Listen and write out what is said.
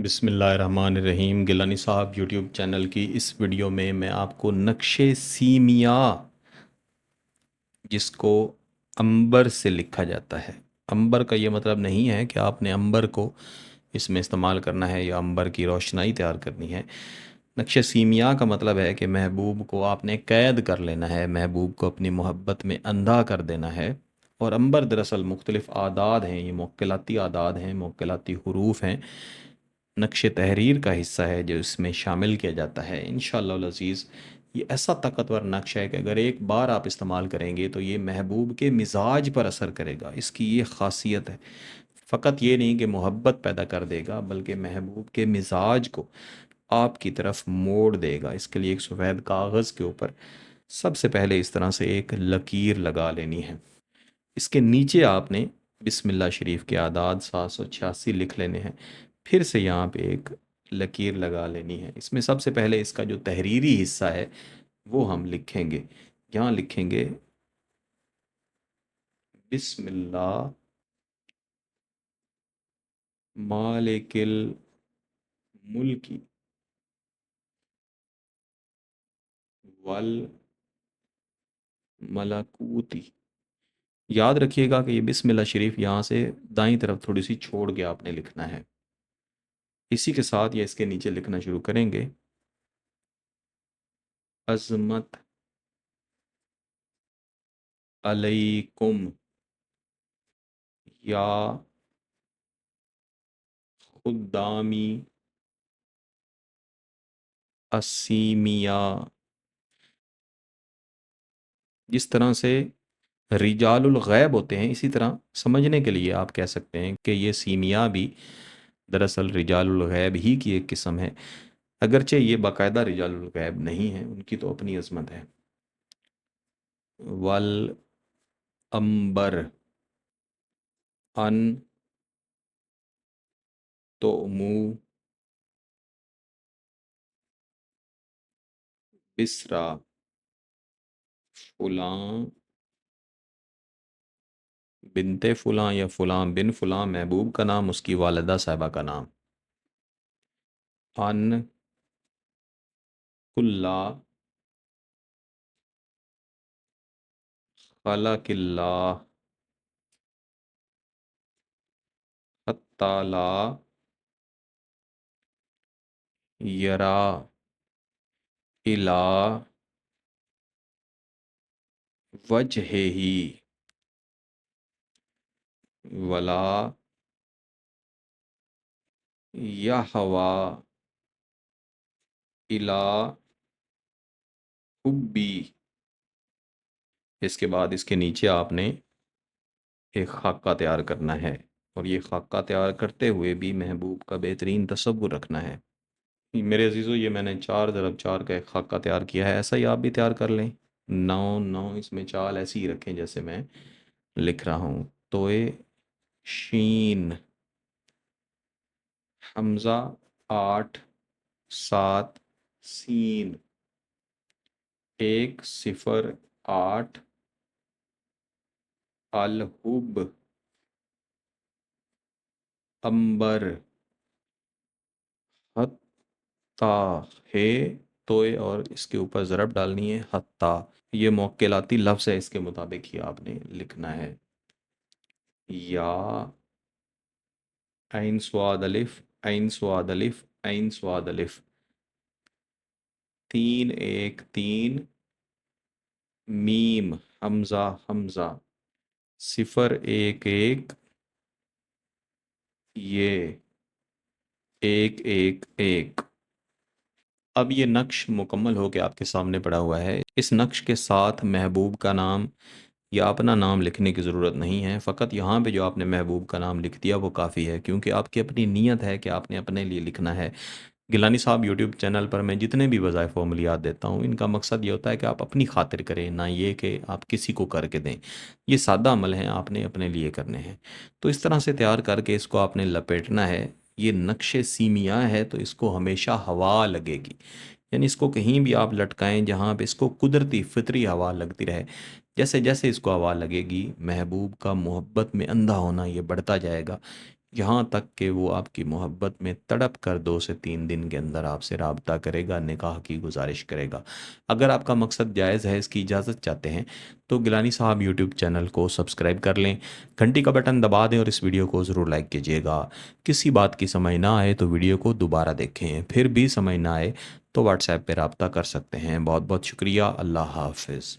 بسم اللہ الرحمن الرحیم۔ گیلانی صاحب یوٹیوب چینل کی اس ویڈیو میں آپ کو نقش سیمیا، جس کو عنبر سے لکھا جاتا ہے۔ عنبر کا یہ مطلب نہیں ہے کہ آپ نے عنبر کو اس میں استعمال کرنا ہے یا عنبر کی روشنائی تیار کرنی ہے۔ نقش سیمیا کا مطلب ہے کہ محبوب کو آپ نے قید کر لینا ہے، محبوب کو اپنی محبت میں اندھا کر دینا ہے۔ اور عنبر دراصل مختلف اعداد ہیں، یہ موکلاتی اعداد ہیں، موکلاتی حروف ہیں، نقش تحریر کا حصہ ہے جو اس میں شامل کیا جاتا ہے۔ انشاءاللہ العزیز یہ ایسا طاقتور نقش ہے کہ اگر ایک بار آپ استعمال کریں گے تو یہ محبوب کے مزاج پر اثر کرے گا۔ اس کی یہ خاصیت ہے، فقط یہ نہیں کہ محبت پیدا کر دے گا بلکہ محبوب کے مزاج کو آپ کی طرف موڑ دے گا۔ اس کے لیے ایک سفید کاغذ کے اوپر سب سے پہلے اس طرح سے ایک لکیر لگا لینی ہے۔ اس کے نیچے آپ نے بسم اللہ شریف کے اعداد 786 لکھ لینے ہیں، پھر سے یہاں پہ ایک لکیر لگا لینی ہے۔ اس میں سب سے پہلے اس کا جو تحریری حصہ ہے وہ ہم لکھیں گے۔ یہاں لکھیں گے بسم اللہ مالک الملک والملکوت۔ یاد رکھیے گا کہ یہ بسم اللہ شریف یہاں سے دائیں طرف تھوڑی سی چھوڑ کے آپ نے لکھنا ہے۔ اسی کے ساتھ یہ اس کے نیچے لکھنا شروع کریں گے، عظمت علیکم یا خدامی السیمیا۔ جس طرح سے رجال الغیب ہوتے ہیں، اسی طرح سمجھنے کے لیے آپ کہہ سکتے ہیں کہ یہ سیمیا بھی دراصل رجال الغیب ہی کی ایک قسم ہے، اگرچہ یہ باقاعدہ رجال الغیب نہیں ہیں، ان کی تو اپنی عظمت ہے۔ والعنبر ان تومو بسرا فلاں بنت فلاں یا فلاں بن فلاں، محبوب کا نام، اس کی والدہ صاحبہ کا نام۔ ان کلا خلق اللہ حتی لا یرا الی وجہہ ولا یہوی الی حبی۔ اس کے بعد اس کے نیچے آپ نے ایک خاکہ تیار کرنا ہے، اور یہ خاکہ تیار کرتے ہوئے بھی محبوب کا بہترین تصور رکھنا ہے۔ میرے عزیزو، یہ میں نے 4x4 کا ایک خاکہ تیار کیا ہے، ایسا ہی آپ بھی تیار کر لیں۔ 9 اس میں چال ایسی ہی رکھیں جیسے میں لکھ رہا ہوں۔ توئے شین حمزہ 8 7 سین 1 0 8 الحب عنبر ہے توئے، اور اس کے اوپر ضرب ڈالنی ہے حتیٰ۔ یہ موکلاتی لفظ ہے، اس کے مطابق ہی آپ نے لکھنا ہے۔ یا عین صاد الف عین صاد الف عین صاد الف 3 1 3 میم حمزہ حمزہ 0 1 1 یہ 1 1 1۔ اب یہ نقش مکمل ہو کے آپ کے سامنے پڑا ہوا ہے۔ اس نقش کے ساتھ محبوب کا نام یا اپنا نام لکھنے کی ضرورت نہیں ہے، فقط یہاں پہ جو آپ نے محبوب کا نام لکھ دیا وہ کافی ہے، کیونکہ آپ کی اپنی نیت ہے کہ آپ نے اپنے لیے لکھنا ہے۔ گیلانی صاحب یوٹیوب چینل پر میں جتنے بھی وظائف و عملیات دیتا ہوں، ان کا مقصد یہ ہوتا ہے کہ آپ اپنی خاطر کریں، نہ یہ کہ آپ کسی کو کر کے دیں۔ یہ سادہ عمل ہیں، آپ نے اپنے لیے کرنے ہیں۔ تو اس طرح سے تیار کر کے اس کو آپ نے لپیٹنا ہے۔ یہ نقش سیمیا ہے تو اس کو ہمیشہ ہوا لگے گی، یعنی اس کو کہیں بھی آپ لٹکائیں جہاں پہ اس کو قدرتی فطری ہوا لگتی رہے، جیسے جیسے اس کو ہوا لگے گی محبوب کا محبت میں اندھا ہونا یہ بڑھتا جائے گا۔ یہاں تک کہ وہ آپ کی محبت میں تڑپ کر 2 سے 3 دن کے اندر آپ سے رابطہ کرے گا، نکاح کی گزارش کرے گا۔ اگر آپ کا مقصد جائز ہے، اس کی اجازت چاہتے ہیں، تو گیلانی صاحب یوٹیوب چینل کو سبسکرائب کر لیں، گھنٹی کا بٹن دبا دیں اور اس ویڈیو کو ضرور لائک کیجیے گا۔ کسی بات کی سمجھ نہ آئے تو ویڈیو کو دوبارہ دیکھیں، پھر بھی سمجھ نہ آئے تو واٹس ایپ پہ رابطہ کر سکتے ہیں۔ بہت بہت شکریہ، اللہ حافظ۔